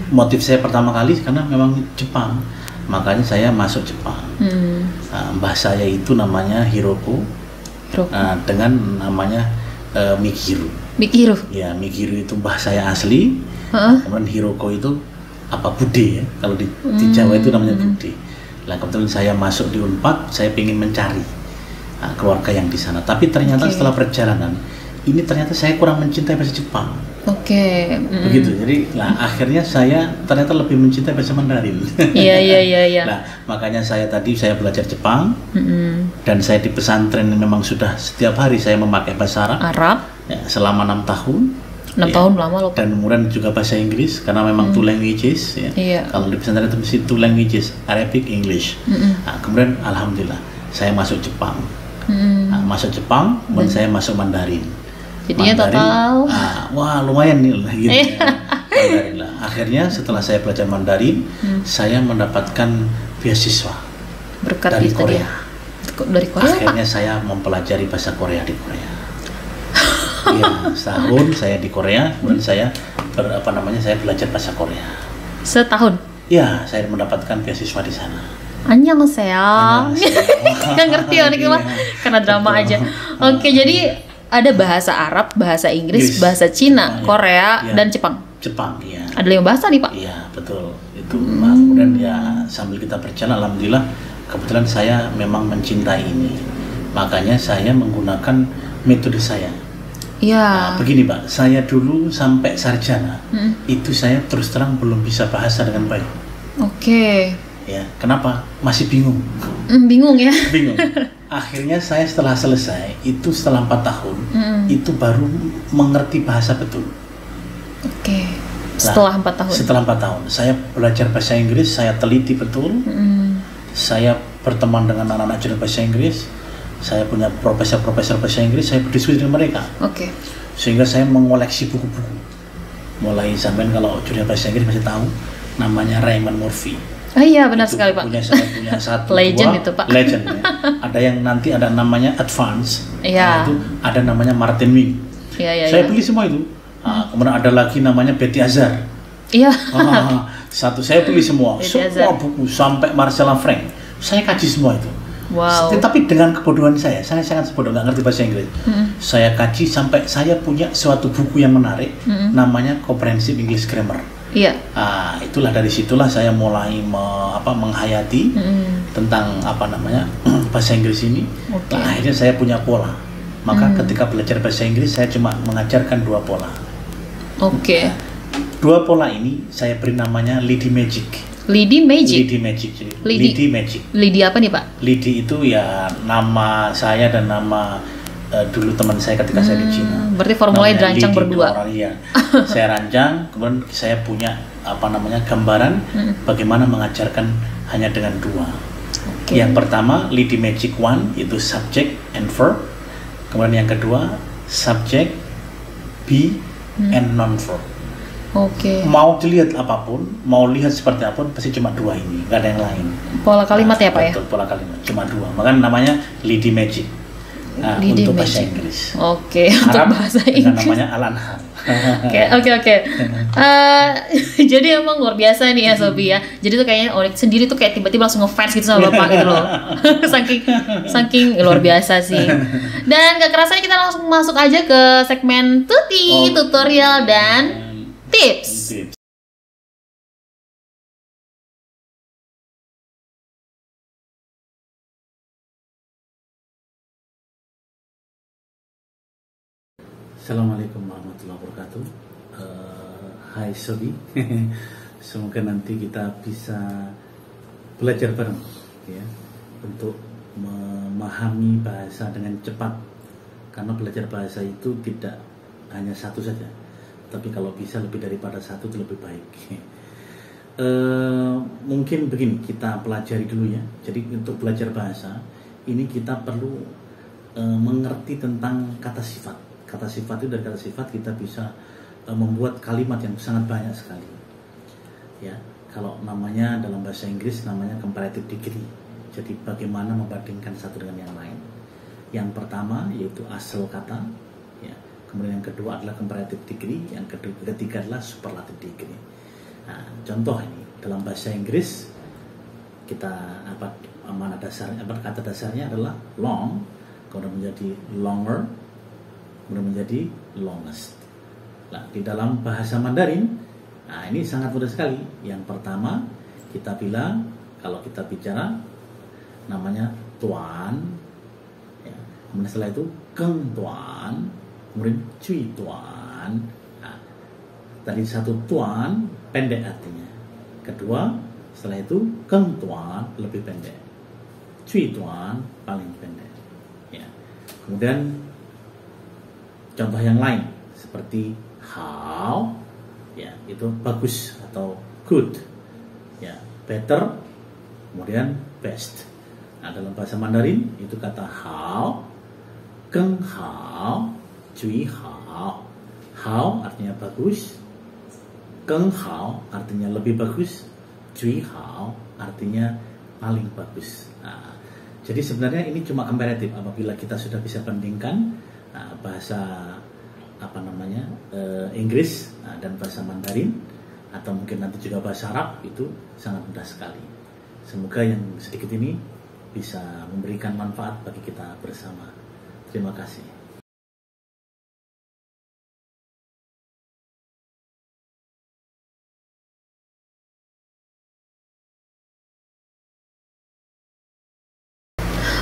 motif saya pertama kali karena memang Jepang. Makanya saya masuk Jepang. Nah, mbah saya itu namanya Hiroko. Dengan namanya Mikiru. Mikiru? Ya, Mikiru itu mbah saya asli. Kemudian Hiroko itu Bude ya, kalau di Jawa itu namanya Bude. Nah, kebetulan saya masuk di Unpad, saya ingin mencari keluarga yang di sana. Tapi ternyata setelah perjalanan, ini ternyata saya kurang mencintai bahasa Jepang. Oke. Begitu. Jadi, akhirnya saya ternyata lebih mencintai bahasa Mandarin. Iya. Nah, makanya saya belajar Jepang, dan saya di pesantren memang sudah setiap hari saya memakai bahasa Arab. Ya, selama 6 tahun. 6 tahun lama loh. Dan kemudian juga bahasa Inggris karena memang two languages ya. Iya. Kalau di pesantren itu mesti two languages, Arabic, English. Nah, kemudian alhamdulillah saya masuk Jepang. Masuk Jepang, kemudian saya masuk Mandarin. Jadinya total wah lumayan nih gitu. Mandarin lah. Akhirnya setelah saya belajar Mandarin, saya mendapatkan beasiswa berkat dari Korea. Dari Korea. Akhirnya saya mempelajari bahasa Korea di Korea. Iya, setahun saya di Korea, kemudian saya saya belajar bahasa Korea. Setahun? Ya, saya mendapatkan beasiswa di sana. Annyeonghaseyo. Nggak ngerti ya ini mah, karena drama aja. Oke, jadi ada bahasa Arab, bahasa Inggris, bahasa Cina, Korea, dan Jepang. Jepang, iya. Ada 5 bahasa nih Pak? Iya, betul. Itu. Nah, kemudian ya sambil kita berjalan, alhamdulillah, kebetulan saya memang mencintai ini. Makanya saya menggunakan metode saya. Iya. Begini Pak, saya dulu sampai sarjana, itu saya terus terang belum bisa bahasa dengan baik. Oke. Ya, kenapa? Masih bingung. Bingung ya? Bingung. Akhirnya saya setelah selesai, itu setelah 4 tahun, itu baru mengerti bahasa betul. Oke. Setelah 4 tahun? Setelah 4 tahun. Saya belajar bahasa Inggris, saya teliti betul. Saya berteman dengan anak-anak jurusan bahasa Inggris. Saya punya profesor-profesor bahasa Inggris, saya berdiskusi dengan mereka. Oke. Sehingga saya mengoleksi buku-buku. Mulai sampai kalau jurusan bahasa Inggris masih tahu, namanya Raymond Murphy. Oh iya, benar sekali Pak. Punya satu legend dua, itu Pak. Legend ya. Ada yang nanti ada namanya Advance. Iya. Itu ada namanya Martin Wing. Iya. Saya beli semua itu. Kemudian ada lagi namanya Betty Azar. Iya. Satu saya beli semua buku sampai Marcella Frank. Saya kaji semua itu. Wow. Tetapi dengan kebodohan saya sangat bodoh, nggak ngerti bahasa Inggris. Saya kaji sampai saya punya suatu buku yang menarik, namanya Comprehensive English Grammar. Iya. Itulah dari situlah saya mulai menghayati tentang bahasa Inggris ini. Okay. Akhirnya saya punya pola. Maka ketika belajar bahasa Inggris saya cuma mengajarkan 2 pola. Oke. 2 pola ini saya beri namanya Lidi Magic. Lidi Magic. Lidi Magic. Lidi apa nih Pak? Lidi itu ya nama saya dan nama dulu teman saya ketika saya di Cina. Berarti formulanya dirancang berdua. Iya. Saya rancang, kemudian saya punya gambaran bagaimana mengajarkan hanya dengan 2. Okay. Yang pertama Lidi Magic 1 itu subject and verb. Kemudian yang kedua subject, be, and non-verb. Oke. Mau dilihat apapun, mau lihat seperti apapun, pasti cuma 2 ini, nggak ada yang lain. Pola kalimat ya Pak ya? Betul, pola kalimat, cuma 2. Makanya namanya Lidi Magic. di untuk damage. bahasa Inggris. Oke, untuk Arab bahasa dengan Inggris. namanya Al-Anhar. Oke. Jadi emang luar biasa nih ya Sobi ya. Jadi tuh kayaknya Onik sendiri tuh kayak tiba-tiba langsung ngefans gitu sama bapak gitu loh. saking luar biasa sih. Dan gak kerasa kita langsung masuk aja ke segmen Tuti, tutorial dan tips. Assalamualaikum warahmatullahi wabarakatuh. Hai Sobi, semoga nanti kita bisa belajar bareng ya, untuk memahami bahasa dengan cepat. Karena belajar bahasa itu tidak hanya satu saja, tapi kalau bisa lebih daripada satu itu lebih baik. Mungkin begini, kita pelajari dulu ya. Jadi untuk belajar bahasa ini kita perlu mengerti tentang kata sifat. Kata sifat itu, dari kata sifat kita bisa membuat kalimat yang sangat banyak sekali. Ya, kalau namanya dalam bahasa Inggris namanya comparative degree. Jadi bagaimana membandingkan satu dengan yang lain. Yang pertama yaitu asal kata, ya. Kemudian yang kedua adalah comparative degree, yang ketiga adalah superlative degree. Nah, contoh ini dalam bahasa Inggris kita kata dasarnya adalah long, kemudian menjadi longer, kemudian menjadi longest. Nah, di dalam bahasa Mandarin, nah ini sangat mudah sekali. Yang pertama kita bilang, kalau kita bicara namanya tuan, ya. Kemudian setelah itu keng tuan, kemudian cui tuan. Nah, tadi satu tuan pendek artinya. Kedua, setelah itu keng tuan lebih pendek, cui tuan paling pendek. Ya. Kemudian contoh yang lain seperti how, ya itu bagus atau good, ya better, kemudian best. Nah dalam bahasa Mandarin itu kata how, keng how, cui how. How artinya bagus, keng how artinya lebih bagus, cui how artinya paling bagus. Nah, jadi sebenarnya ini cuma komparatif. Apabila kita sudah bisa bandingkan bahasa Inggris dan bahasa Mandarin, atau mungkin nanti juga bahasa Arab, itu sangat mudah sekali. Semoga yang sedikit ini bisa memberikan manfaat bagi kita bersama. Terima kasih.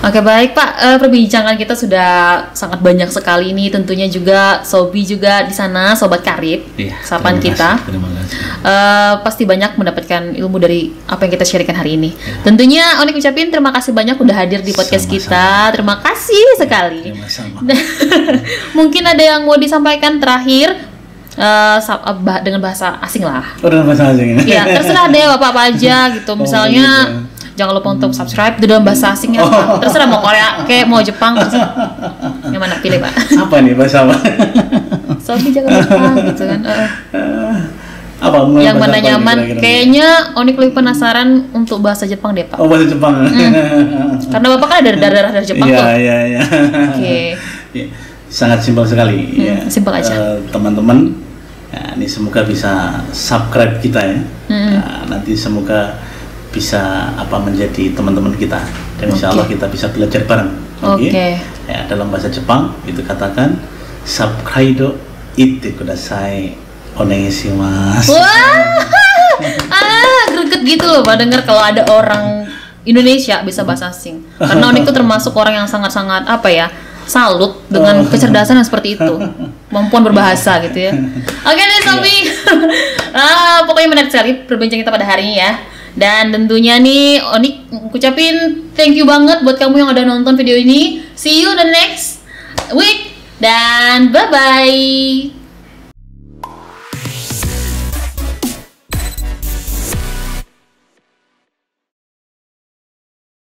Oke baik Pak, perbincangan kita sudah sangat banyak sekali ini. Tentunya juga Sobi juga di sana, Sobat Karib, sapaan kita. Terima kasih. Pasti banyak mendapatkan ilmu dari apa yang kita sharekan hari ini. Ya. Tentunya Onik ucapin terima kasih banyak udah hadir di podcast kita. Terima kasih sekali. Mungkin ada yang mau disampaikan terakhir dengan bahasa asing lah. Dengan bahasa asing. Ya terserah deh Bapak apa aja gitu. Misalnya. Jangan lupa untuk subscribe itu dalam bahasa asingnya Pak. Terserah mau Korea, kayak mau Jepang, terserah. Yang mana pilih Pak? Apa nih bahasa apa? Sobi jangan lupa gitu kan. Apa? Yang mana nyaman? Kayaknya Onik lebih penasaran untuk bahasa Jepang deh Pak. Oh bahasa Jepang. Karena Bapak kan ada darah Jepang tuh. Iya. Oke. Sangat simpel sekali. Ya. Simpel aja. Teman-teman, ya, ini semoga bisa subscribe kita ya. Nanti semoga bisa menjadi teman-teman kita, dan insya Allah kita bisa belajar bareng. Oke. Ya, dalam bahasa Jepang itu katakan subscribe ite kudasai onegaishimasu. Wah, greget gitu loh Pak denger kalau ada orang Indonesia bisa bahasa asing. Karena Onik itu termasuk orang yang sangat-sangat salut dengan kecerdasan yang seperti itu, kemampuan berbahasa gitu ya. Oke deh Sobi. Pokoknya menarik sekali perbincangan kita pada hari ini ya. Dan tentunya nih Onik ucapin thank you banget buat kamu yang udah nonton video ini. See you the next week dan bye bye.